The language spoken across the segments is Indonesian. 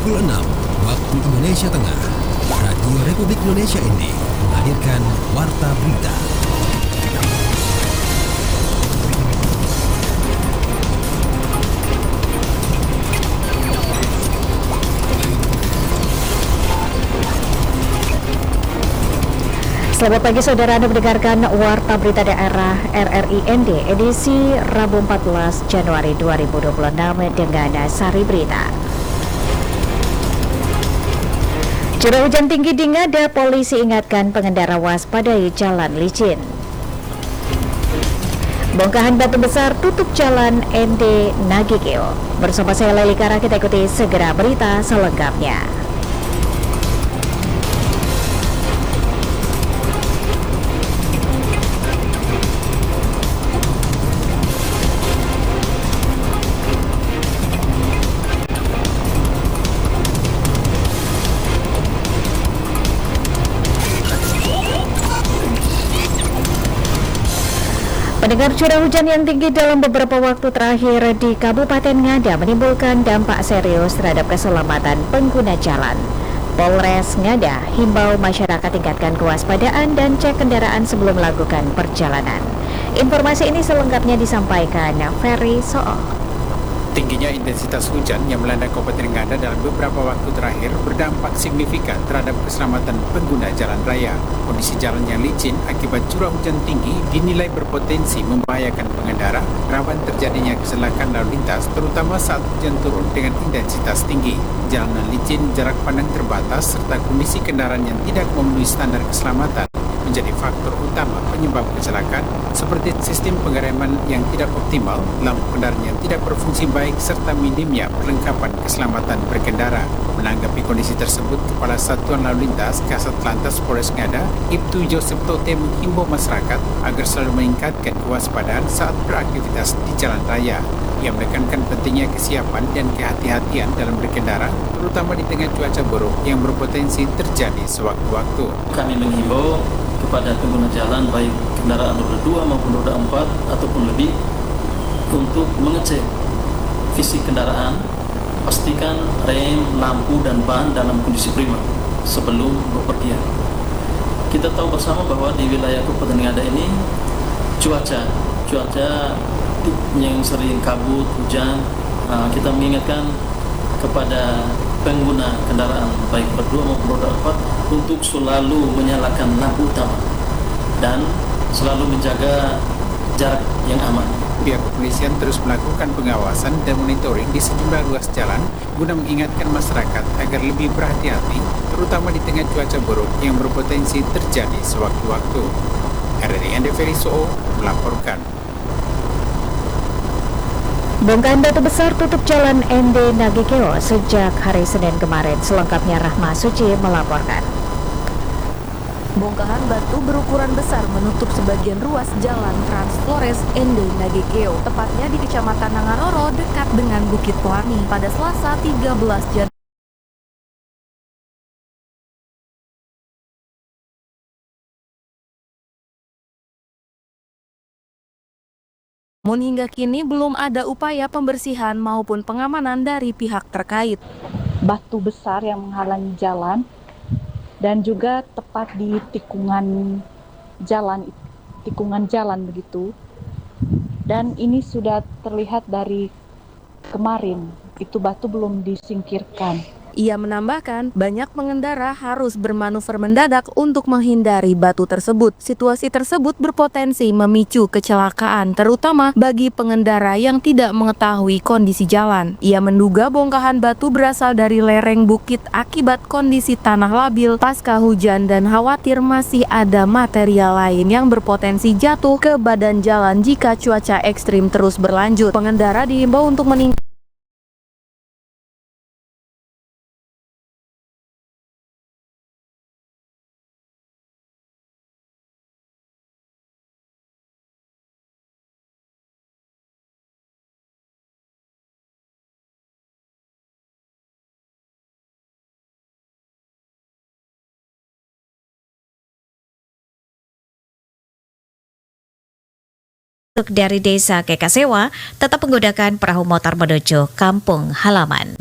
6 waktu Indonesia Tengah, Radio Republik Indonesia ini menghadirkan Warta Berita. Selamat pagi saudara, Anda mendengarkan Warta Berita Daerah RRIND edisi Rabu 14 Januari 2026 dengan Sari Berita. Curah hujan tinggi di Ngada, polisi ingatkan pengendara waspadai jalan licin. Bongkahan batu besar tutup jalan ND Nagikeo. Bersama saya Leli Kara, kita ikuti segera berita selengkapnya. Pendengar, curah hujan yang tinggi dalam beberapa waktu terakhir di Kabupaten Ngada menimbulkan dampak serius terhadap keselamatan pengguna jalan. Polres Ngada himbau masyarakat tingkatkan kewaspadaan dan cek kendaraan sebelum melakukan perjalanan. Informasi ini selengkapnya disampaikan Ferry Soong. Tingginya intensitas hujan yang melanda Kabupaten Ngada dalam beberapa waktu terakhir berdampak signifikan terhadap keselamatan pengguna jalan raya. Kondisi jalan yang licin akibat curah hujan tinggi dinilai berpotensi membahayakan pengendara, rawan terjadinya kecelakaan lalu lintas terutama saat hujan turun dengan intensitas tinggi. Jalanan licin, jarak pandang terbatas, serta kondisi kendaraan yang tidak memenuhi standar keselamatan menjadi faktor utama penyebab kecelakaan, seperti sistem pengereman yang tidak optimal, lampu kendaraan yang tidak berfungsi baik, serta minimnya perlengkapan keselamatan berkendara. Menanggapi kondisi tersebut, Kepala Satuan Lalu Lintas Kasat Lantas Polres Ngada, Ibtu Joseph Tote, menghimbau masyarakat agar selalu meningkatkan kewaspadaan saat beraktivitas di jalan raya. Ia menekankan pentingnya kesiapan dan kehati-hatian dalam berkendara, terutama di tengah cuaca buruk yang berpotensi terjadi sewaktu-waktu. Kami menghimbau kepada pengguna jalan baik kendaraan roda 2 maupun roda 4 ataupun lebih untuk mengecek fisik kendaraan, pastikan rem, lampu dan ban dalam kondisi prima sebelum bepergian. Kita tahu bersama bahwa di wilayah Kabupaten Ngada ini cuaca yang sering kabut, hujan. Kita mengingatkan kepada pengguna kendaraan baik roda 2 maupun roda 4 untuk selalu menyalakan lampu utama dan selalu menjaga jarak yang aman. Pihak kepolisian terus melakukan pengawasan dan monitoring di sejumlah ruas jalan guna mengingatkan masyarakat agar lebih berhati-hati, terutama di tengah cuaca buruk yang berpotensi terjadi sewaktu-waktu. RRIND Ferry Soong melaporkan. Bongkahan batu besar tutup jalan ND Nagikeo sejak hari Senin kemarin. Selengkapnya Rahma Suci melaporkan. Bongkahan batu berukuran besar menutup sebagian ruas jalan Trans Flores ND Nagikeo, tepatnya di Kecamatan Nangaroro dekat dengan Bukit Pelangi pada Selasa 13 Januari. Namun hingga kini belum ada upaya pembersihan maupun pengamanan dari pihak terkait. Batu besar yang menghalangi jalan dan juga tepat di tikungan jalan begitu. Dan ini sudah terlihat dari kemarin, itu batu belum disingkirkan. Ia menambahkan, banyak pengendara harus bermanuver mendadak untuk menghindari batu tersebut. Situasi tersebut berpotensi memicu kecelakaan, terutama bagi pengendara yang tidak mengetahui kondisi jalan. Ia menduga bongkahan batu berasal dari lereng bukit akibat kondisi tanah labil pasca hujan dan khawatir masih ada material lain yang berpotensi jatuh ke badan jalan jika cuaca ekstrim terus berlanjut. Pengendara diimbau untuk meningkatkan Dari desa Kekasewa tetap menggunakan perahu motor menuju kampung halaman.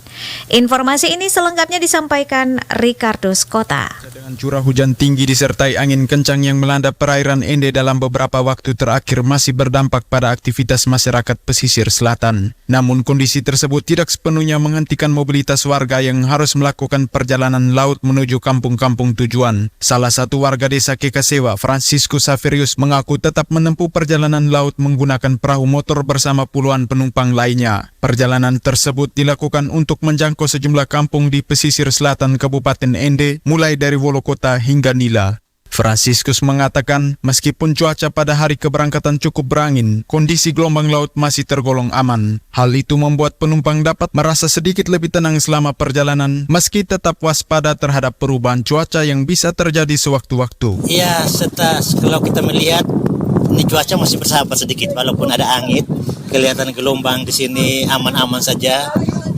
Informasi ini selengkapnya disampaikan Ricardo Skota. Dengan curah hujan tinggi disertai angin kencang yang melanda perairan Ende dalam beberapa waktu terakhir masih berdampak pada aktivitas masyarakat pesisir selatan. Namun kondisi tersebut tidak sepenuhnya menghentikan mobilitas warga yang harus melakukan perjalanan laut menuju kampung-kampung tujuan. Salah satu warga desa Kekasewa, Francisco Saverius, mengaku tetap menempuh perjalanan laut menggunakan perahu motor bersama puluhan penumpang lainnya. Perjalanan tersebut dilakukan untuk menjangkau sejumlah kampung di pesisir selatan Kabupaten Ende, mulai dari Wolokota hingga Nila. Franciscus mengatakan, meskipun cuaca pada hari keberangkatan cukup berangin, kondisi gelombang laut masih tergolong aman. Hal itu membuat penumpang dapat merasa sedikit lebih tenang selama perjalanan, meski tetap waspada terhadap perubahan cuaca yang bisa terjadi sewaktu-waktu. Iya, kalau kita melihat, ini cuaca masih bersahabat sedikit, walaupun ada angin, kelihatan gelombang di sini aman-aman saja.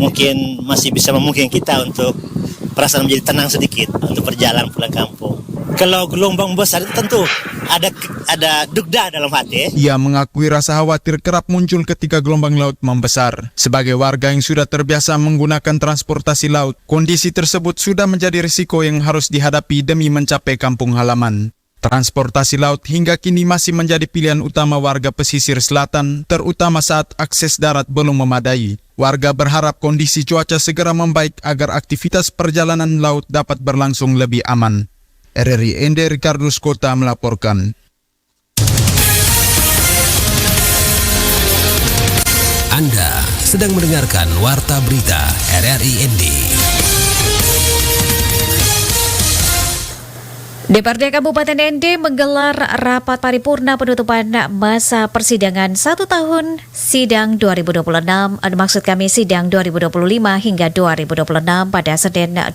Mungkin masih bisa memungkinkan kita untuk perasaan menjadi tenang sedikit untuk berjalan pulang kampung. Kalau gelombang besar itu tentu ada dugda dalam hati. Ia mengakui rasa khawatir kerap muncul ketika gelombang laut membesar. Sebagai warga yang sudah terbiasa menggunakan transportasi laut, kondisi tersebut sudah menjadi risiko yang harus dihadapi demi mencapai kampung halaman. Transportasi laut hingga kini masih menjadi pilihan utama warga pesisir selatan, terutama saat akses darat belum memadai. Warga berharap kondisi cuaca segera membaik agar aktivitas perjalanan laut dapat berlangsung lebih aman. RRI Ende, Ricardo Skota melaporkan. Anda sedang mendengarkan Warta Berita RRI Ende. DPRD Kabupaten Ende menggelar rapat paripurna penutupan masa persidangan 1 tahun sidang 2026, sidang 2025 hingga 2026 pada Senin 12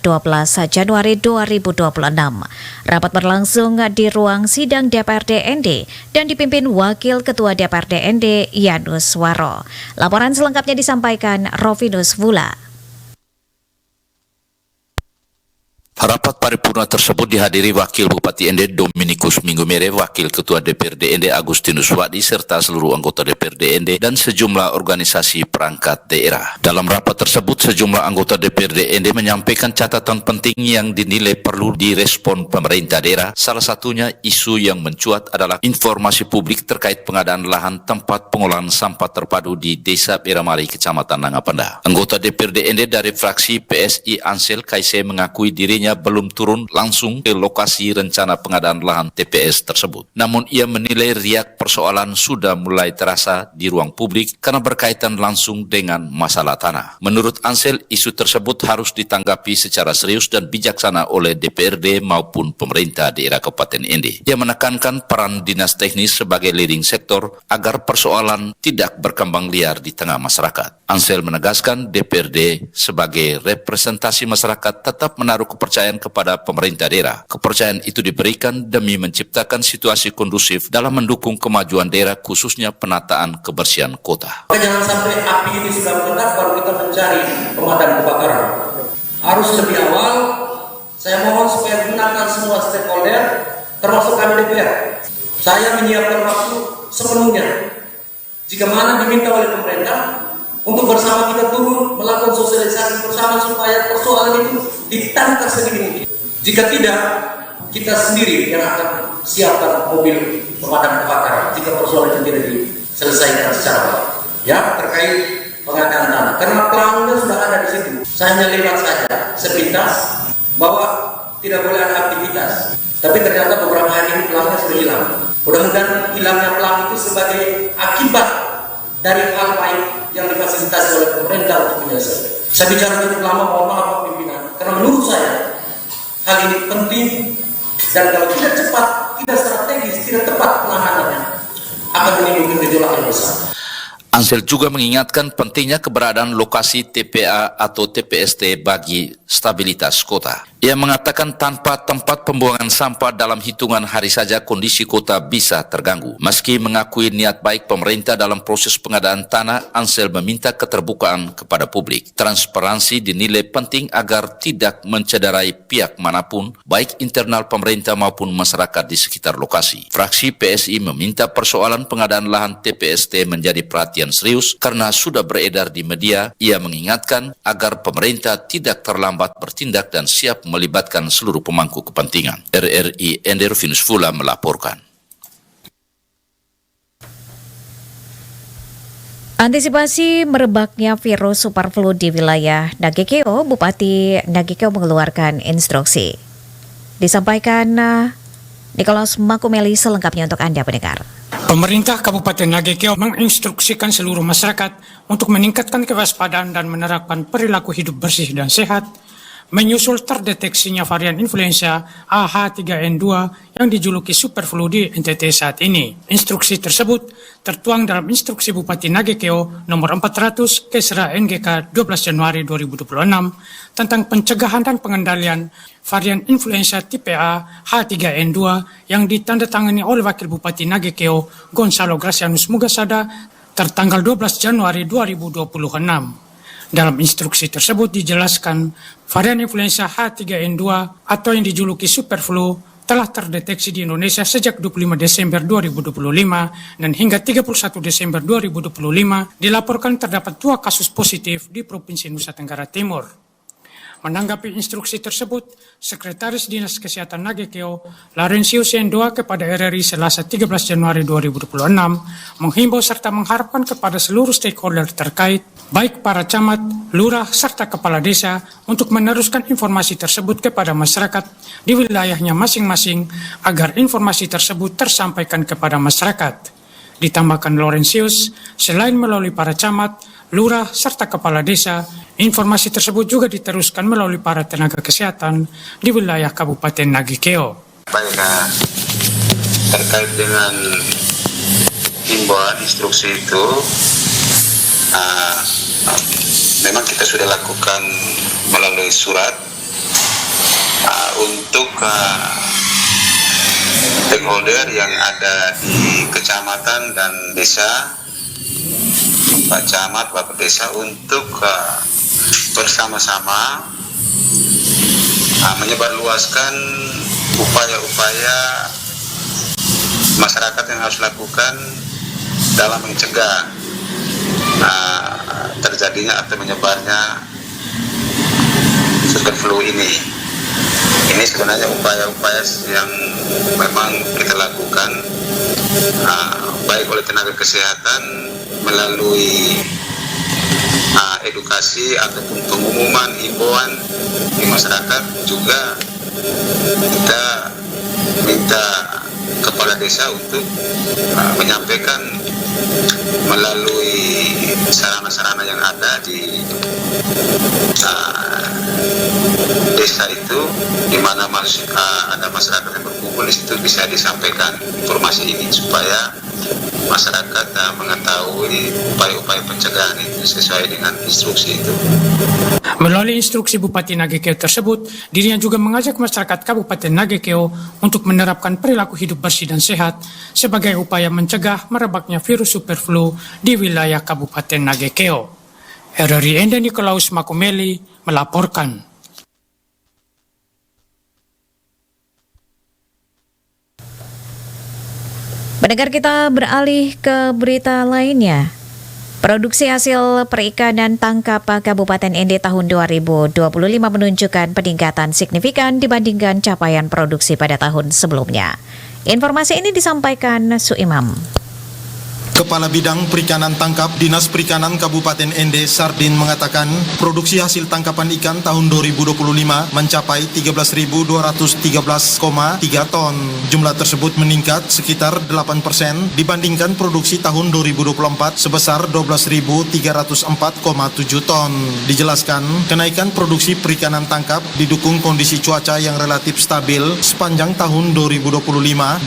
Januari 2026. Rapat berlangsung di ruang sidang DPRD Ende dan dipimpin Wakil Ketua DPRD Ende Yanus Waro. Laporan selengkapnya disampaikan Rovinus Vula. Rapat paripurna tersebut dihadiri Wakil Bupati Ende Dominikus Minggumere, Wakil Ketua DPRD Ende Agustinus Wadi, serta seluruh anggota DPRD Ende dan sejumlah organisasi perangkat daerah. Dalam rapat tersebut, sejumlah anggota DPRD Ende menyampaikan catatan penting yang dinilai perlu direspon pemerintah daerah. Salah satunya isu yang mencuat adalah informasi publik terkait pengadaan lahan tempat pengolahan sampah terpadu di Desa Piramari, Kecamatan Nangapanda. Anggota DPRD Ende dari fraksi PSI Ansel Kaise mengakui dirinya belum turun langsung ke lokasi rencana pengadaan lahan TPS tersebut. Namun ia menilai riak persoalan sudah mulai terasa di ruang publik karena berkaitan langsung dengan masalah tanah. Menurut Ansel, isu tersebut harus ditanggapi secara serius dan bijaksana oleh DPRD maupun pemerintah daerah Kabupaten Ende. Ia menekankan peran dinas teknis sebagai leading sektor agar persoalan tidak berkembang liar di tengah masyarakat. Ansel menegaskan DPRD sebagai representasi masyarakat tetap menaruh kepercayaan kepada pemerintah daerah. Kepercayaan itu diberikan demi menciptakan situasi kondusif dalam mendukung kemajuan daerah, khususnya penataan kebersihan kota. Jangan sampai api ini sudah meledak baru kita mencari pemadam kebakaran. Harus lebih awal. Saya mohon supaya gunakan semua stakeholder, termasuk kami DPR. Saya menyiapkan waktu sepenuhnya. Jika mana diminta oleh pemerintah, untuk bersama kita turun melakukan sosialisasi bersama supaya persoalan itu ditangkap sedini mungkin. Jika tidak, kita sendiri yang akan siapkan mobil pemadam kebakaran jika persoalan itu tidak diselesaikan secara baik. Ya, terkait pengadaan tanah. Karena pelangnya sudah ada di situ. Saya hanya lewat saja sepintas bahwa tidak boleh ada aktivitas. Tapi ternyata beberapa hari ini pelangnya sudah hilang. Mudah-mudahan hilangnya pelang itu sebagai akibat dari hal baik yang difasilitasi oleh pemerintah untuk menyelesaikan. Saya bicara cukup lama, mohon maaf Pak Pimpinan, karena menurut saya hal ini penting dan kalau tidak cepat, tidak strategis, tidak tepat penanganannya akan menimbulkan gejolak yang besar. Ansel juga mengingatkan pentingnya keberadaan lokasi TPA atau TPST bagi stabilitas kota. Ia mengatakan tanpa tempat pembuangan sampah dalam hitungan hari saja kondisi kota bisa terganggu. Meski mengakui niat baik pemerintah dalam proses pengadaan tanah, Ansel meminta keterbukaan kepada publik. Transparansi dinilai penting agar tidak mencederai pihak manapun, baik internal pemerintah maupun masyarakat di sekitar lokasi. Fraksi PSI meminta persoalan pengadaan lahan TPST menjadi perhatian serius karena sudah beredar di media. Ia mengingatkan agar pemerintah tidak terlambat bertindak dan siap melibatkan seluruh pemangku kepentingan. RRI Ender Finus Fula melaporkan. Antisipasi merebaknya virus superflu di wilayah Nagekeo, Bupati Nagekeo mengeluarkan instruksi. Disampaikan Nikolaus Makumeli selengkapnya untuk Anda pendengar. Pemerintah Kabupaten Nagekeo menginstruksikan seluruh masyarakat untuk meningkatkan kewaspadaan dan menerapkan perilaku hidup bersih dan sehat menyusul terdeteksinya varian influenza AH3N2 yang dijuluki superflu di NTT saat ini. Instruksi tersebut tertuang dalam Instruksi Bupati Nagekeo nomor 400 Kesra NGK 12 Januari 2026 tentang pencegahan dan pengendalian varian influenza tipe A H3N2 yang ditandatangani oleh Wakil Bupati Nagekeo Gonzalo Gracianus Mugasada tertanggal 12 Januari 2026. Dalam instruksi tersebut dijelaskan varian influenza H3N2 atau yang dijuluki superflu telah terdeteksi di Indonesia sejak 25 Desember 2025 dan hingga 31 Desember 2025 dilaporkan terdapat 2 kasus positif di Provinsi Nusa Tenggara Timur. Menanggapi instruksi tersebut, Sekretaris Dinas Kesehatan Nagekeo, Laurentius Yendoa kepada RRI Selasa 13 Januari 2026 menghimbau serta mengharapkan kepada seluruh stakeholder terkait, baik para camat, lurah, serta kepala desa untuk meneruskan informasi tersebut kepada masyarakat di wilayahnya masing-masing agar informasi tersebut tersampaikan kepada masyarakat. Ditambahkan Laurentius, selain melalui para camat, lurah, serta kepala desa, informasi tersebut juga diteruskan melalui para tenaga kesehatan di wilayah Kabupaten Nagekeo. Baik, terkait dengan himbauan instruksi itu, memang kita sudah lakukan melalui surat untuk stakeholder yang ada di kecamatan dan desa, Pak Camat, Bapak Desa untuk bersama-sama menyebarluaskan upaya-upaya masyarakat yang harus lakukan dalam mencegah terjadinya atau menyebarnya superflu ini. Ini sebenarnya upaya-upaya yang memang kita lakukan baik oleh tenaga kesehatan melalui edukasi ataupun pengumuman himbauan di masyarakat. Juga kita minta kepala desa untuk menyampaikan melalui sarana-sarana yang ada di desa itu, di mana ada masyarakat yang berkumpul di situ, bisa disampaikan informasi ini supaya masyarakat mengetahui upaya-upaya pencegahan itu sesuai dengan instruksi itu. Melalui instruksi Bupati Nagekeo tersebut, dirinya juga mengajak masyarakat Kabupaten Nagekeo untuk menerapkan perilaku hidup bersih dan sehat sebagai upaya mencegah merebaknya virus superflu di wilayah Kabupaten Nagekeo. RRI Enda Nikolaus Makumeli melaporkan. Pendengar, kita beralih ke berita lainnya. Produksi hasil perikanan tangkap Kabupaten Ende tahun 2025 menunjukkan peningkatan signifikan dibandingkan capaian produksi pada tahun sebelumnya. Informasi ini disampaikan Suimam. Kepala Bidang Perikanan Tangkap Dinas Perikanan Kabupaten Ende, Sardin, mengatakan produksi hasil tangkapan ikan tahun 2025 mencapai 13.213,3 ton. Jumlah tersebut meningkat sekitar 8% dibandingkan produksi tahun 2024 sebesar 12.304,7 ton. Dijelaskan, kenaikan produksi perikanan tangkap didukung kondisi cuaca yang relatif stabil sepanjang tahun 2025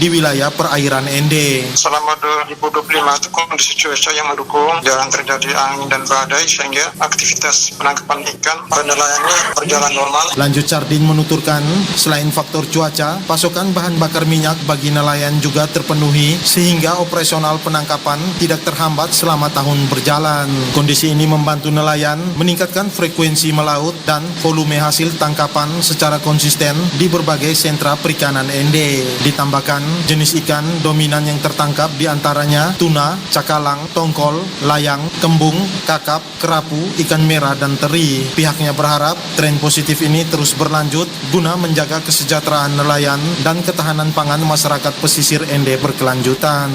di wilayah perairan Ende. Selama 2025 satu kondisi cuaca yang mendukung, jarang terjadi angin dan badai sehingga aktivitas penangkapan ikan pada nelayannya berjalan normal. Lanjut Chardin menuturkan, selain faktor cuaca, pasokan bahan bakar minyak bagi nelayan juga terpenuhi sehingga operasional penangkapan tidak terhambat selama tahun berjalan. Kondisi ini membantu nelayan meningkatkan frekuensi melaut dan volume hasil tangkapan secara konsisten di berbagai sentra perikanan Ende. Ditambahkan, jenis ikan dominan yang tertangkap diantaranya tuna, cakalang, tongkol, layang, kembung, kakap, kerapu, ikan merah, dan teri. Pihaknya berharap tren positif ini terus berlanjut guna menjaga kesejahteraan nelayan dan ketahanan pangan masyarakat pesisir Ende berkelanjutan.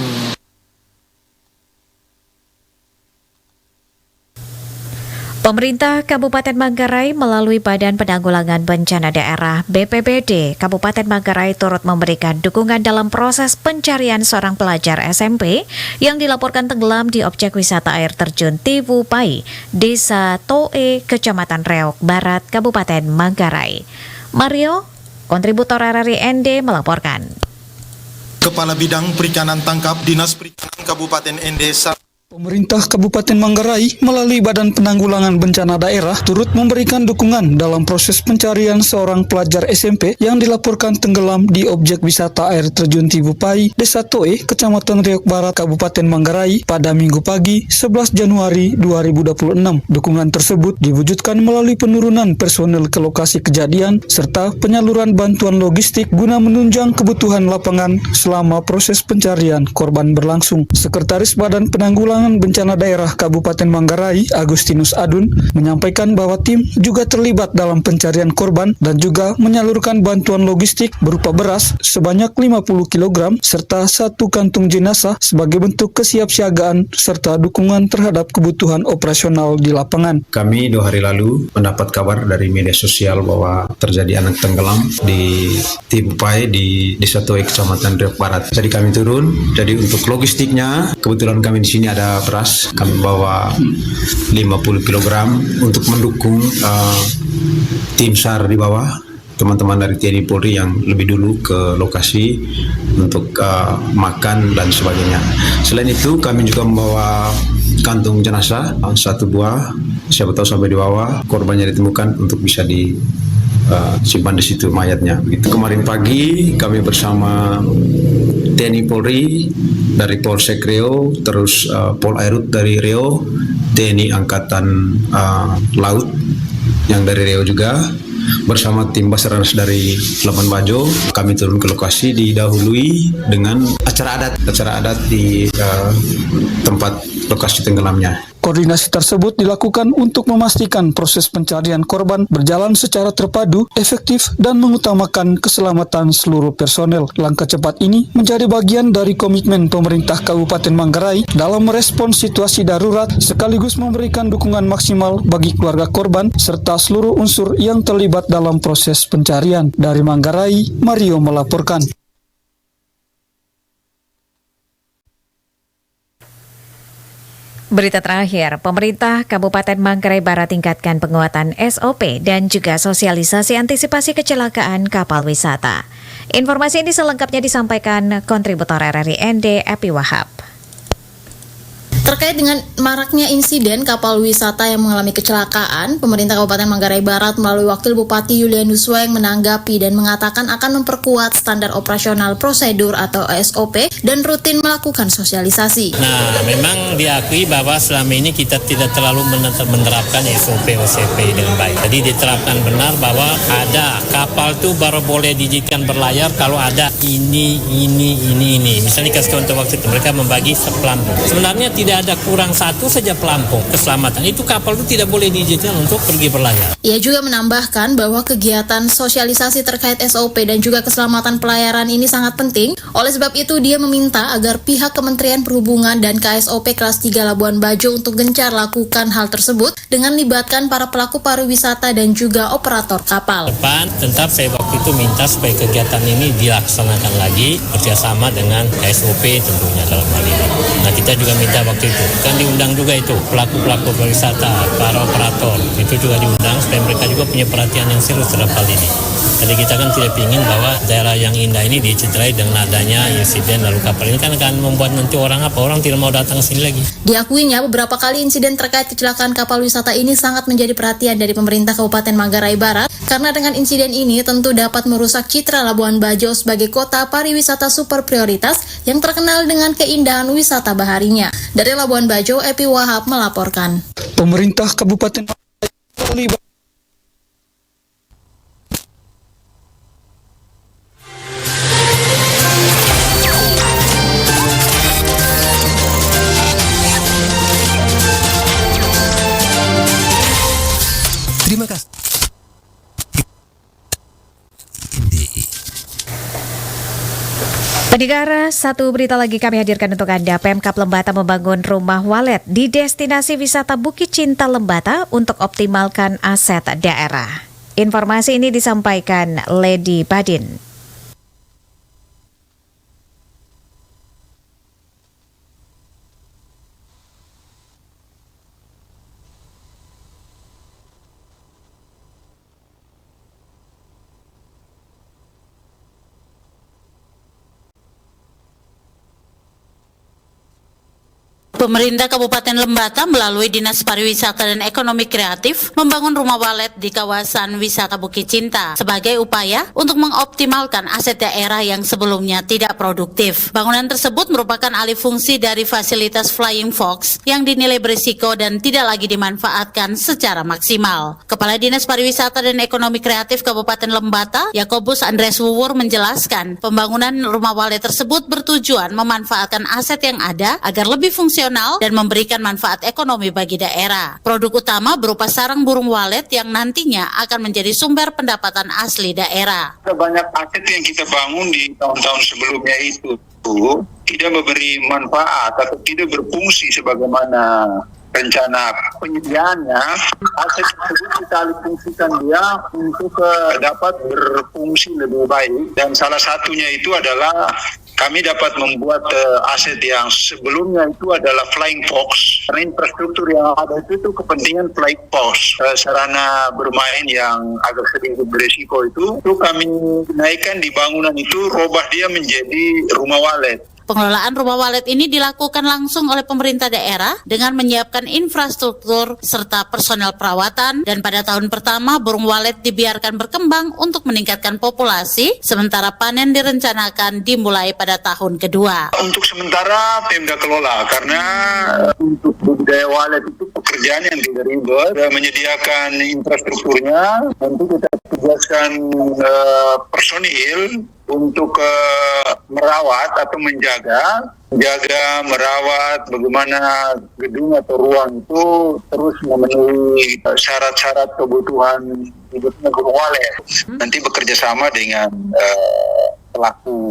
Pemerintah Kabupaten Manggarai melalui Badan Penanggulangan Bencana Daerah BPBD Kabupaten Manggarai turut memberikan dukungan dalam proses pencarian seorang pelajar SMP yang dilaporkan tenggelam di objek wisata air terjun Tivu Pai, Desa Toe, Kecamatan Reok Barat, Kabupaten Manggarai. Mario, kontributor RRI ND melaporkan. Kepala Bidang Perikanan Tangkap Dinas Perikanan Kabupaten Ende Pemerintah Kabupaten Manggarai melalui Badan Penanggulangan Bencana Daerah turut memberikan dukungan dalam proses pencarian seorang pelajar SMP yang dilaporkan tenggelam di objek wisata air terjun Tivu Pai, Desa Toe, Kecamatan Reok Barat, Kabupaten Manggarai pada Minggu pagi 11 Januari 2026. Dukungan tersebut diwujudkan melalui penurunan personel ke lokasi kejadian serta penyaluran bantuan logistik guna menunjang kebutuhan lapangan selama proses pencarian korban berlangsung. Sekretaris Badan Penanggulangan Bencana Daerah Kabupaten Manggarai, Agustinus Adun, menyampaikan bahwa tim juga terlibat dalam pencarian korban dan juga menyalurkan bantuan logistik berupa beras sebanyak 50 kg serta 1 kantung jenazah sebagai bentuk kesiapsiagaan serta dukungan terhadap kebutuhan operasional di lapangan. Kami 2 hari lalu mendapat kabar dari media sosial bahwa terjadi anak tenggelam di Tivu Pai di Desa Toe, Kecamatan Reok Barat. Jadi kami turun. Jadi untuk logistiknya, kebetulan kami di sini ada beras, kami bawa 50 kg untuk mendukung tim SAR di bawah, teman-teman dari TNI Polri yang lebih dulu ke lokasi untuk makan dan sebagainya. Selain itu kami juga membawa kantung jenazah 1 buah, siapa tahu sampai di bawah korbannya ditemukan untuk bisa simpan di situ mayatnya. Begitu. Kemarin pagi kami bersama TNI Polri dari Polsek Riau, terus Pol Airut dari Riau, TNI Angkatan Laut yang dari Riau juga, bersama tim Basarnas dari Labuan Bajo, kami turun ke lokasi didahului dengan acara adat di tempat lokasi tenggelamnya. Koordinasi tersebut dilakukan untuk memastikan proses pencarian korban berjalan secara terpadu, efektif, dan mengutamakan keselamatan seluruh personel. Langkah cepat ini menjadi bagian dari komitmen pemerintah Kabupaten Manggarai dalam merespons situasi darurat sekaligus memberikan dukungan maksimal bagi keluarga korban serta seluruh unsur yang terlibat dalam proses pencarian. Dari Manggarai, Mario melaporkan. Berita terakhir, pemerintah Kabupaten Manggarai Barat tingkatkan penguatan SOP dan juga sosialisasi antisipasi kecelakaan kapal wisata. Informasi ini selengkapnya disampaikan kontributor RRI ND, Epi Wahab. Terkait dengan maraknya insiden kapal wisata yang mengalami kecelakaan, pemerintah Kabupaten Manggarai Barat melalui Wakil Bupati Yulianus Weng menanggapi dan mengatakan akan memperkuat standar operasional prosedur atau SOP dan rutin melakukan sosialisasi. Nah, memang diakui bahwa selama ini kita tidak terlalu menerapkan SOP dengan baik. Jadi diterapkan benar bahwa ada kapal itu baru boleh diizinkan berlayar kalau ada ini. Misalnya kasih contoh waktu itu mereka membagi sepelampung. Sebenarnya tidak ada kurang satu saja pelampung keselamatan. Itu kapal itu tidak boleh diizinkan untuk pergi berlayar. Ia juga menambahkan bahwa kegiatan sosialisasi terkait SOP dan juga keselamatan pelayaran ini sangat penting. Oleh sebab itu dia meminta agar pihak Kementerian Perhubungan dan KSOP kelas 3 Labuan Bajo untuk gencar lakukan hal tersebut dengan libatkan para pelaku pariwisata dan juga operator kapal. Depan tetap saya waktu itu minta supaya kegiatan ini dilaksanakan lagi bekerjasama dengan KSOP tentunya dalam hal ini. Nah, kita juga minta waktu itu kan diundang juga itu pelaku pariwisata, para operator itu juga diundang supaya mereka juga punya perhatian yang serius terhadap hal ini. Jadi kita kan tidak ingin bahwa daerah yang indah ini dicederai dengan adanya insiden lalu kapal ini kan akan membuat nanti orang tidak mau datang ke sini lagi. Diakuinya beberapa kali insiden terkait kecelakaan kapal wisata ini sangat menjadi perhatian dari pemerintah Kabupaten Manggarai Barat karena dengan insiden ini tentu dapat merusak citra Labuan Bajo sebagai kota pariwisata super prioritas yang terkenal dengan keindahan wisata baharinya. Dari Labuan Bajo, Epi Wahab melaporkan. Pemerintah Kabupaten Terima kasih. Pendengar, satu berita lagi kami hadirkan untuk Anda. Pemkab Lembata membangun rumah walet di destinasi wisata Bukit Cinta Lembata untuk optimalkan aset daerah. Informasi ini disampaikan Lady Badin. Pemerintah Kabupaten Lembata melalui Dinas Pariwisata dan Ekonomi Kreatif membangun rumah walet di kawasan wisata Bukit Cinta sebagai upaya untuk mengoptimalkan aset daerah yang sebelumnya tidak produktif. Bangunan tersebut merupakan alih fungsi dari fasilitas Flying Fox yang dinilai berisiko dan tidak lagi dimanfaatkan secara maksimal. Kepala Dinas Pariwisata dan Ekonomi Kreatif Kabupaten Lembata, Yakobus Andres Wuwur menjelaskan, pembangunan rumah walet tersebut bertujuan memanfaatkan aset yang ada agar lebih fungsional dan memberikan manfaat ekonomi bagi daerah. Produk utama berupa sarang burung walet yang nantinya akan menjadi sumber pendapatan asli daerah. Banyak aset yang kita bangun di tahun-tahun sebelumnya itu tidak memberi manfaat atau tidak berfungsi sebagaimana rencana penyediaannya. Aset tersebut kita alih fungsikan dia untuk dapat berfungsi lebih baik, dan salah satunya itu adalah kami dapat membuat aset yang sebelumnya itu adalah Flying Fox. Karena infrastruktur yang ada itu kepentingan Flying Fox. Sarana bermain yang agak sedikit berisiko itu kami naikkan di bangunan itu, robah dia menjadi rumah walet. Pengelolaan rumah walet ini dilakukan langsung oleh pemerintah daerah dengan menyiapkan infrastruktur serta personel perawatan, dan pada tahun pertama burung walet dibiarkan berkembang untuk meningkatkan populasi, sementara panen direncanakan dimulai pada tahun kedua. Untuk sementara Pemda kelola, karena untuk budidaya walet itu pekerjaan yang tidak ribet, menyediakan infrastrukturnya, tentu kita tugaskan personil untuk merawat atau menjaga, merawat bagaimana gedung atau ruang itu terus memenuhi syarat-syarat kebutuhan hidupnya burung walet. Nanti bekerja sama dengan pelaku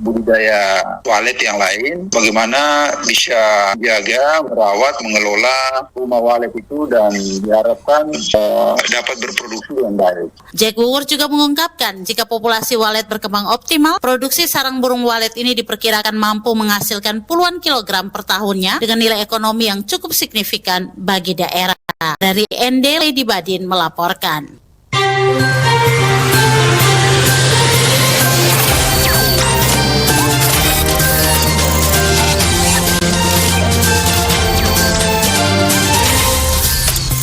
budidaya walet yang lain, bagaimana bisa jaga, merawat, mengelola rumah walet itu dan diharapkan dapat berproduksi dengan baik. Jack Wuwur juga mengungkapkan jika populasi walet berkembang optimal, produksi sarang burung walet ini diperkirakan mampu menghasilkan puluhan kilogram per tahunnya dengan nilai ekonomi yang cukup signifikan bagi daerah. Dari ND, Lady Badin melaporkan.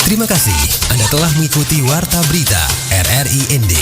Terima kasih Anda telah mengikuti Warta Berita RRI ND.